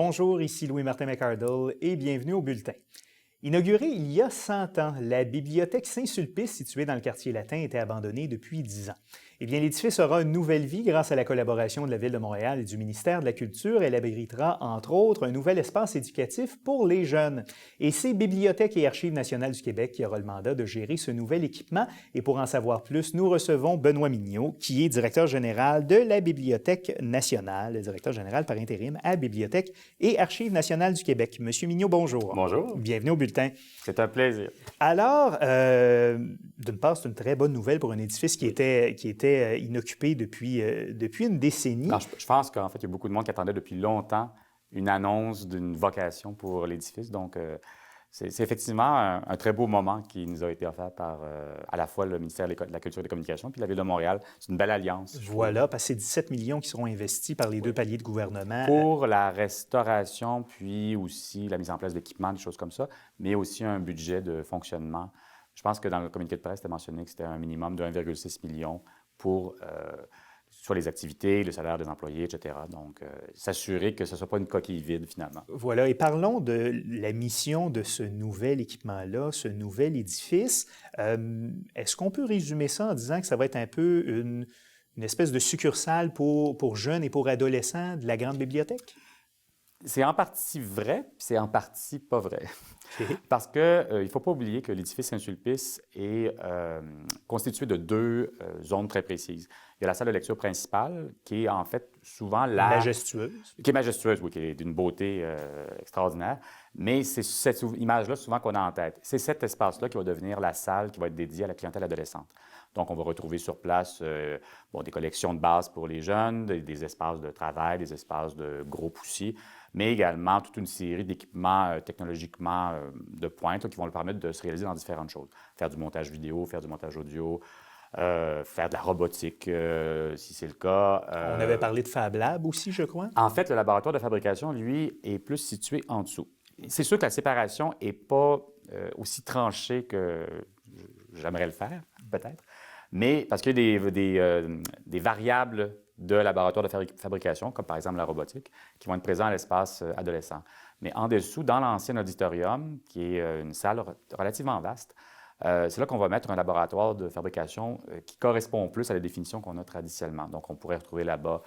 Bonjour, ici Louis-Martin McArdle et bienvenue au Bulletin. Inaugurée il y a 100 ans, la bibliothèque Saint-Sulpice, située dans le quartier latin, était abandonnée depuis 10 ans. Eh bien, l'édifice aura une nouvelle vie grâce à la collaboration de la Ville de Montréal et du ministère de la Culture. Elle abritera, entre autres, un nouvel espace éducatif pour les jeunes. Et c'est Bibliothèque et Archives nationales du Québec qui aura le mandat de gérer ce nouvel équipement. Et pour en savoir plus, nous recevons Benoît Mignot, qui est directeur général de la Bibliothèque nationale, directeur général par intérim à Bibliothèque et Archives nationales du Québec. Monsieur Mignot, bonjour. Bonjour. Bienvenue au Bulletin. C'est un plaisir. Alors, d'une part, c'est une très bonne nouvelle pour un édifice qui était inoccupé depuis une décennie. Non, je pense qu'en fait, il y a beaucoup de monde qui attendait depuis longtemps une annonce d'une vocation pour l'édifice. Donc, c'est effectivement un très beau moment qui nous a été offert par à la fois le ministère de la Culture et des Communications puis la Ville de Montréal. C'est une belle alliance. Voilà, parce que c'est 17 millions qui seront investis par les deux paliers de gouvernement. Pour la restauration, puis aussi la mise en place d'équipements, des choses comme ça, mais aussi un budget de fonctionnement. Je pense que dans le communiqué de presse, c'était mentionné que c'était un minimum de 1,6 million pour soit les activités, le salaire des employés, etc. Donc, s'assurer que ce ne soit pas une coquille vide, finalement. Voilà, et parlons de la mission de ce nouvel équipement-là, ce nouvel édifice. Est-ce qu'on peut résumer ça en disant que ça va être un peu une espèce de succursale pour jeunes et pour adolescents de la grande bibliothèque? C'est en partie vrai, puis c'est en partie pas vrai. Okay. Parce qu'il ne faut pas oublier que l'édifice Saint-Sulpice est constitué de deux zones très précises. Il y a la salle de lecture principale, qui est en fait souvent la... Majestueuse. Qui est majestueuse, oui, qui est d'une beauté extraordinaire. Mais c'est cette image-là souvent qu'on a en tête. C'est cet espace-là qui va devenir la salle qui va être dédiée à la clientèle adolescente. Donc, on va retrouver sur place des collections de base pour les jeunes, des espaces de travail, des espaces de groupe aussi, mais également toute une série d'équipements technologiquement de pointe là, qui vont leur permettre de se réaliser dans différentes choses. Faire du montage vidéo, faire du montage audio, faire de la robotique, si c'est le cas. On avait parlé de Fab Lab aussi, je crois. En fait, le laboratoire de fabrication, lui, est plus situé en dessous. C'est sûr que la séparation n'est pas aussi tranchée que j'aimerais le faire, peut-être, mais parce qu'il y a des variables de laboratoire de fabrication, comme par exemple la robotique, qui vont être présents à l'espace adolescent. Mais en dessous, dans l'ancien auditorium, qui est une salle relativement vaste, c'est là qu'on va mettre un laboratoire de fabrication qui correspond plus à la définition qu'on a traditionnellement. Donc, on pourrait retrouver là-bas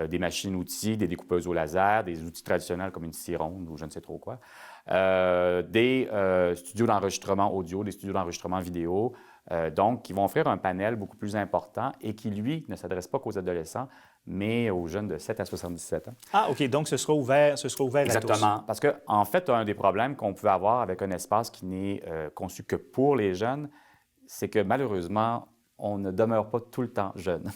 des machines-outils, des découpeuses au laser, des outils traditionnels comme une scie ronde ou je ne sais trop quoi, des studios d'enregistrement audio, des studios d'enregistrement vidéo, donc qui vont offrir un panel beaucoup plus important et qui, lui, ne s'adresse pas qu'aux adolescents, mais aux jeunes de 7 à 77 ans. Ah, OK. Donc, ce sera ouvert à tous. Exactement. Parce qu'en fait, un des problèmes qu'on peut avoir avec un espace qui n'est conçu que pour les jeunes, c'est que malheureusement, on ne demeure pas tout le temps jeune.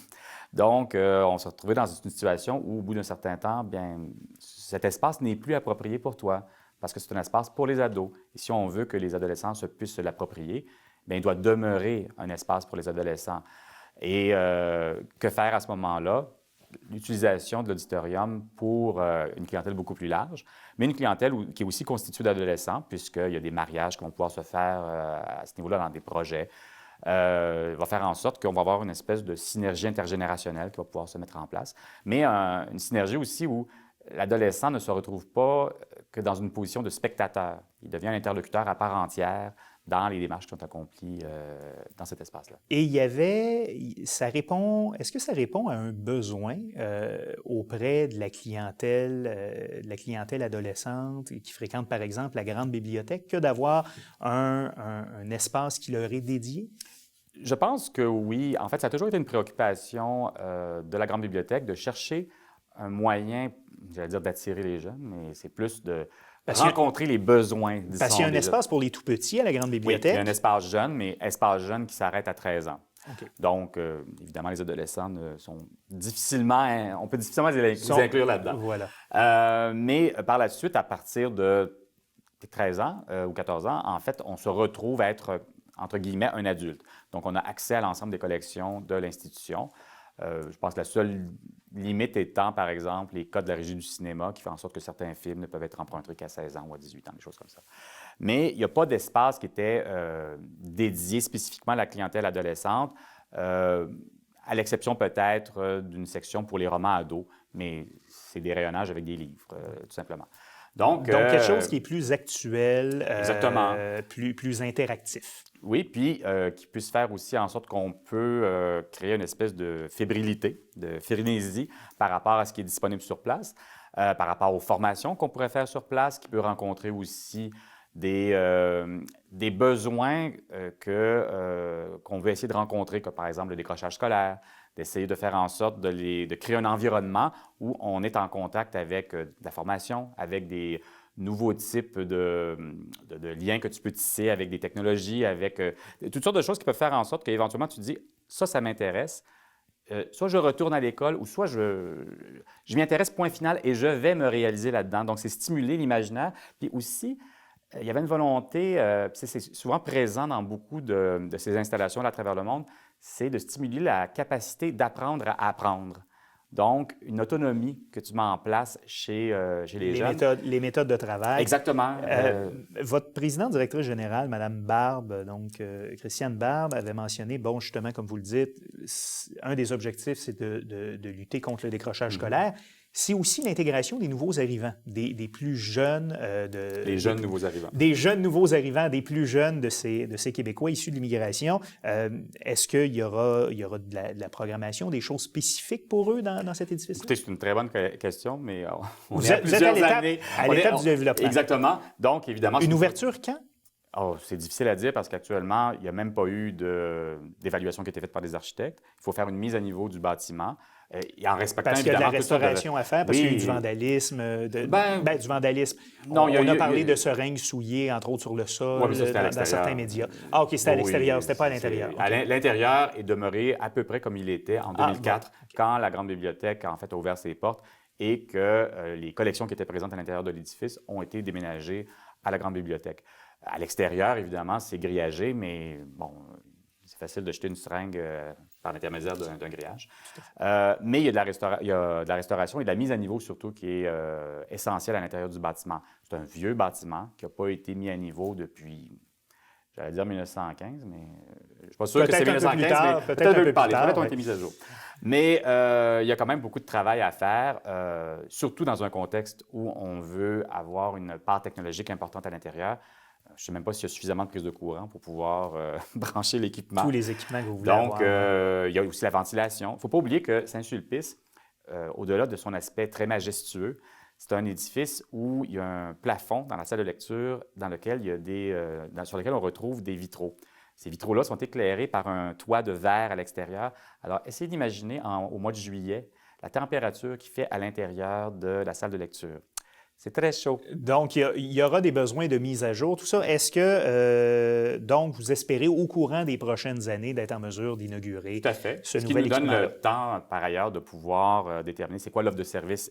Donc, on s'est retrouvé dans une situation où, au bout d'un certain temps, bien, cet espace n'est plus approprié pour toi parce que c'est un espace pour les ados. Et si on veut que les adolescents puissent se l'approprier, bien, il doit demeurer un espace pour les adolescents. Et que faire à ce moment-là? L'utilisation de l'auditorium pour une clientèle beaucoup plus large, mais une clientèle qui est aussi constituée d'adolescents, puisqu'il y a des mariages qui vont pouvoir se faire à ce niveau-là dans des projets. Va faire en sorte qu'on va avoir une espèce de synergie intergénérationnelle qui va pouvoir se mettre en place, mais une synergie aussi où l'adolescent ne se retrouve pas que dans une position de spectateur. Il devient un interlocuteur à part entière dans les démarches qui sont accomplies dans cet espace-là. Et est-ce que ça répond à un besoin auprès de la clientèle adolescente qui fréquente, par exemple, la grande bibliothèque, que d'avoir un espace qui leur est dédié? Je pense que oui. En fait, ça a toujours été une préoccupation de la grande bibliothèque de chercher un moyen, j'allais dire d'attirer les jeunes, mais c'est plus de rencontrer les besoins. Parce qu'il y a un espace pour les tout-petits à la grande bibliothèque. Oui, il y a un espace jeune, mais espace jeune qui s'arrête à 13 ans. Okay. Donc, évidemment, les adolescents on peut difficilement les inclure là-dedans. Voilà. Mais par la suite, à partir de 13 ans ou 14 ans, en fait, on se retrouve à être, entre guillemets, un adulte. Donc, on a accès à l'ensemble des collections de l'institution. Je pense que la seule limite étant, par exemple, les codes de la Régie du cinéma qui fait en sorte que certains films ne peuvent être empruntés qu'à 16 ans ou à 18 ans, des choses comme ça. Mais il n'y a pas d'espace qui était dédié spécifiquement à la clientèle adolescente, à l'exception peut-être d'une section pour les romans ados, mais c'est des rayonnages avec des livres, tout simplement. Donc quelque chose qui est plus actuel, exactement. Plus interactif. Oui, puis qui puisse faire aussi en sorte qu'on peut créer une espèce de fébrilité, de frénésie par rapport à ce qui est disponible sur place, par rapport aux formations qu'on pourrait faire sur place, qui peut rencontrer aussi des besoins qu'on veut essayer de rencontrer, comme par exemple le décrochage scolaire, d'essayer de faire en sorte de créer un environnement où on est en contact avec de la formation, avec des nouveaux types de liens que tu peux tisser avec des technologies, avec toutes sortes de choses qui peuvent faire en sorte qu'éventuellement tu te dis « ça m'intéresse ». Soit je retourne à l'école ou soit je m'y intéresse, point final, et je vais me réaliser là-dedans. Donc, c'est stimuler l'imaginaire. Puis aussi, il y avait une volonté, c'est souvent présent dans beaucoup de ces installations à travers le monde, c'est de stimuler la capacité d'apprendre à apprendre. Donc, une autonomie que tu mets en place chez les jeunes. Les méthodes de travail. Exactement. Votre présidente directrice générale, Mme Barbe, donc Christiane Barbe, avait mentionné, bon, justement, comme vous le dites, un des objectifs, c'est de lutter contre le décrochage scolaire. C'est aussi l'intégration des nouveaux arrivants, des plus jeunes. Les jeunes nouveaux arrivants. Des jeunes nouveaux arrivants, des plus jeunes de ces Québécois issus de l'immigration. Est-ce qu'il y aura de la programmation, des choses spécifiques pour eux dans cet édifice-là? Écoutez, c'est une très bonne question, mais vous êtes à l'étape du développement. Exactement. Donc, évidemment... Une ouverture quand? Oh, c'est difficile à dire parce qu'actuellement, il n'y a même pas eu d'évaluation qui a été faite par des architectes. Il faut faire une mise à niveau du bâtiment. Et en respectant parce qu'il y a de la évidemment restauration à faire, parce qu'il y a eu du vandalisme. Du vandalisme. Non, on a parlé de seringues souillées, entre autres, sur le sol, dans certains médias. Ah, OK, c'était à l'extérieur, c'était pas à l'intérieur. Okay. L'intérieur est demeuré à peu près comme il était en 2004, quand la Grande Bibliothèque, en fait, a ouvert ses portes et que les collections qui étaient présentes à l'intérieur de l'édifice ont été déménagées à la Grande Bibliothèque. À l'extérieur, évidemment, c'est grillagé, mais bon, c'est facile de jeter une seringue par l'intermédiaire d'un grillage. Mais il y a de la restauration et de la mise à niveau surtout qui est essentielle à l'intérieur du bâtiment. C'est un vieux bâtiment qui n'a pas été mis à niveau depuis, j'allais dire 1915, mais je ne suis pas sûr que c'est 1915, mais peut-être un peu plus tard. Les toilettes ont été mises à jour. Mais il y a quand même beaucoup de travail à faire, surtout dans un contexte où on veut avoir une part technologique importante à l'intérieur. Je ne sais même pas s'il y a suffisamment de prise de courant pour pouvoir brancher l'équipement. Tous les équipements que vous voulez avoir. Donc, il y a aussi la ventilation. Il ne faut pas oublier que Saint-Sulpice, au-delà de son aspect très majestueux, c'est un édifice où il y a un plafond dans la salle de lecture dans lequel il y a sur lequel on retrouve des vitraux. Ces vitraux-là sont éclairés par un toit de verre à l'extérieur. Alors, essayez d'imaginer au mois de juillet la température qu'il fait à l'intérieur de la salle de lecture. C'est très chaud. Donc, il y aura des besoins de mise à jour, tout ça. Est-ce que, donc, vous espérez au courant des prochaines années d'être en mesure d'inaugurer tout à fait. ce nouvel équipement? Ce qui nous donne le temps, par ailleurs, de pouvoir déterminer c'est quoi l'offre de service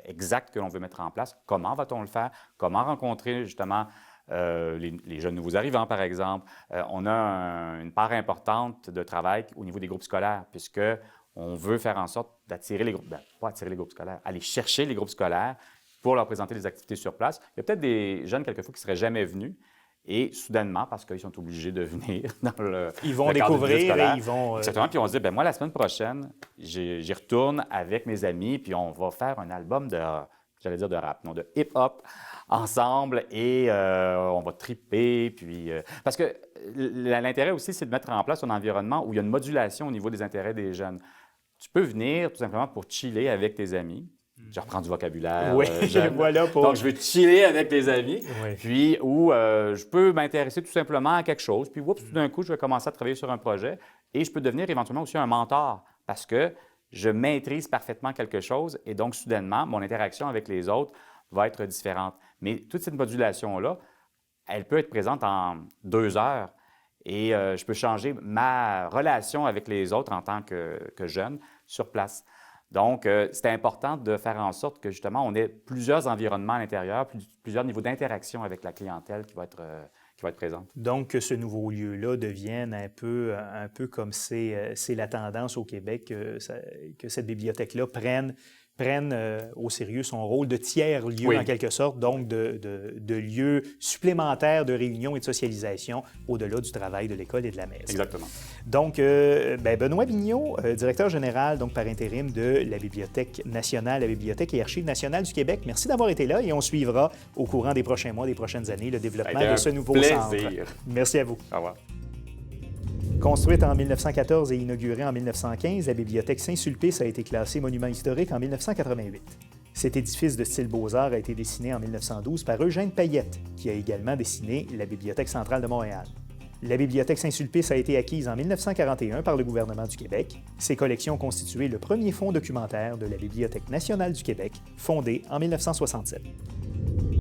exacte que l'on veut mettre en place, comment va-t-on le faire, comment rencontrer justement les jeunes nouveaux arrivants, par exemple. On a une part importante de travail au niveau des groupes scolaires, puisque on veut faire en sorte d'attirer les groupes, pas attirer les groupes scolaires, aller chercher les groupes scolaires pour leur présenter des activités sur place. Il y a peut-être des jeunes, quelquefois, qui ne seraient jamais venus et soudainement, parce qu'ils sont obligés de venir dans le Ils vont découvrir et ils vont... Exactement, puis on se dit, bien, moi, la semaine prochaine, j'y retourne avec mes amis, puis on va faire un album de, j'allais dire de rap, non, de hip-hop ensemble et on va triper, puis... parce que l'intérêt aussi, c'est de mettre en place un environnement où il y a une modulation au niveau des intérêts des jeunes. Tu peux venir tout simplement pour chiller avec tes amis. Je reprends du vocabulaire. Oui, voilà pour... Donc, je veux chiller avec des amis. Oui. Puis, où je peux m'intéresser tout simplement à quelque chose. Puis, oups, tout d'un coup, je vais commencer à travailler sur un projet. Et je peux devenir éventuellement aussi un mentor parce que je maîtrise parfaitement quelque chose. Et donc, soudainement, mon interaction avec les autres va être différente. Mais toute cette modulation-là, elle peut être présente en 2 heures. Et je peux changer ma relation avec les autres en tant que jeune sur place. Donc, c'est important de faire en sorte que, justement, on ait plusieurs environnements à l'intérieur, plusieurs niveaux d'interaction avec la clientèle qui va être présente. Donc, que ce nouveau lieu-là devienne un peu comme c'est la tendance au Québec, que cette bibliothèque-là prenne prenne au sérieux son rôle de tiers-lieu, Oui. en quelque sorte, donc de lieu supplémentaire de réunion et de socialisation au-delà du travail de l'école et de la messe. Exactement. Donc, Benoît Bignot, directeur général donc par intérim de la Bibliothèque nationale, la Bibliothèque et Archives nationales du Québec, merci d'avoir été là et on suivra au courant des prochains mois, des prochaines années, le développement de ce nouveau centre. Merci à vous. Au revoir. Construite en 1914 et inaugurée en 1915, la Bibliothèque Saint-Sulpice a été classée monument historique en 1988. Cet édifice de style Beaux-Arts a été dessiné en 1912 par Eugène Payette, qui a également dessiné la Bibliothèque centrale de Montréal. La Bibliothèque Saint-Sulpice a été acquise en 1941 par le gouvernement du Québec. Ses collections ont constitué le premier fonds documentaire de la Bibliothèque nationale du Québec, fondée en 1967.